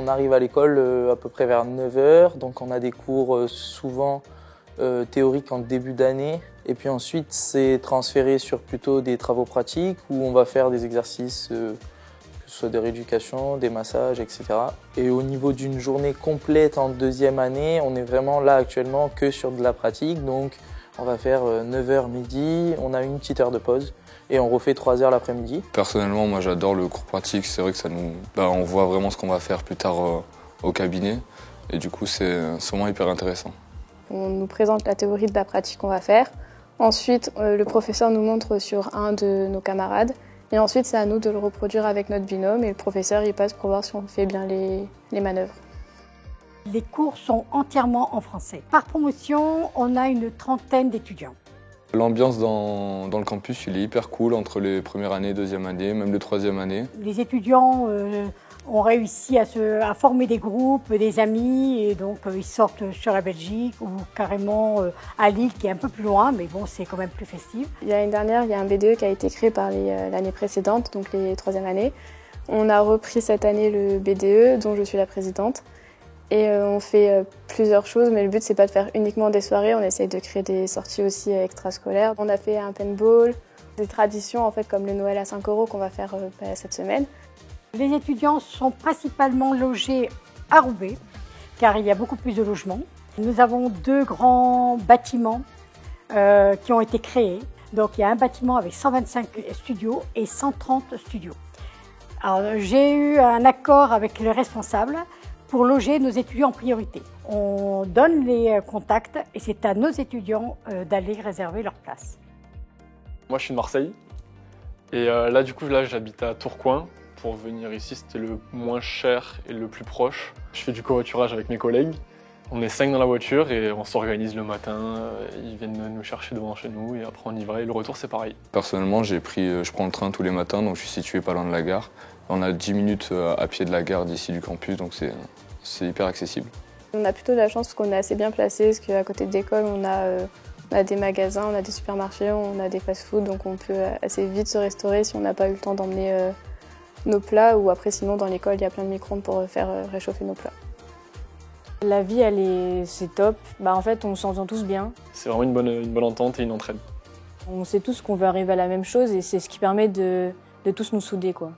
On arrive à l'école à peu près vers 9 h, donc on a des cours souvent théoriques en début d'année. Et puis ensuite, c'est transféré sur plutôt des travaux pratiques où on va faire des exercices, que ce soit de rééducation, des massages, etc. Et au niveau d'une journée complète en deuxième année, on est vraiment là actuellement que sur de la pratique. Donc on va faire 9 h midi, on a une petite heure de pause et on refait 3 h l'après-midi. Personnellement, moi j'adore le cours pratique. C'est vrai que on voit vraiment ce qu'on va faire plus tard au cabinet. Et du coup, c'est vraiment hyper intéressant. On nous présente la théorie de la pratique qu'on va faire. Ensuite, le professeur nous montre sur un de nos camarades. Et ensuite, c'est à nous de le reproduire avec notre binôme. Et le professeur, il passe pour voir si on fait bien les manœuvres. Les cours sont entièrement en français. Par promotion, on a une trentaine d'étudiants. L'ambiance dans le campus, il est hyper cool entre les premières années, deuxième année, même les troisième années. Les étudiants ont réussi à former des groupes, des amis, et donc ils sortent sur la Belgique ou carrément à Lille, qui est un peu plus loin, mais bon, c'est quand même plus festif. L'année dernière, il y a un BDE qui a été créé par l'année précédente, donc les troisième années. On a repris cette année le BDE, dont je suis la présidente. Et on fait plusieurs choses, mais le but, c'est pas de faire uniquement des soirées. On essaye de créer des sorties aussi extrascolaires. On a fait un paintball, des traditions en fait, comme le Noël à 5 € qu'on va faire cette semaine. Les étudiants sont principalement logés à Roubaix, car il y a beaucoup plus de logements. Nous avons 2 grands bâtiments qui ont été créés. Donc il y a un bâtiment avec 125 studios et 130 studios. Alors j'ai eu un accord avec les responsables pour loger nos étudiants en priorité. On donne les contacts et c'est à nos étudiants d'aller réserver leur place. Moi je suis de Marseille et là j'habite à Tourcoing. Pour venir ici, c'était le moins cher et le plus proche. Je fais du covoiturage avec mes collègues. On est 5 dans la voiture et on s'organise le matin. Ils viennent nous chercher devant chez nous et après on y va. Et le retour, c'est pareil. Personnellement, je prends le train tous les matins, donc je suis situé pas loin de la gare. On a 10 minutes à pied de la gare d'ici du campus, donc c'est hyper accessible. On a plutôt de la chance parce qu'on est assez bien placé, parce qu'à côté de l'école, on a des magasins, on a des supermarchés, on a des fast-food, donc on peut assez vite se restaurer si on n'a pas eu le temps d'emmener nos plats, ou après sinon dans l'école il y a plein de micro-ondes pour faire réchauffer nos plats. La vie c'est top, en fait on s'entend tous bien. C'est vraiment une bonne entente et une entraide. On sait tous qu'on veut arriver à la même chose et c'est ce qui permet de tous nous souder, quoi.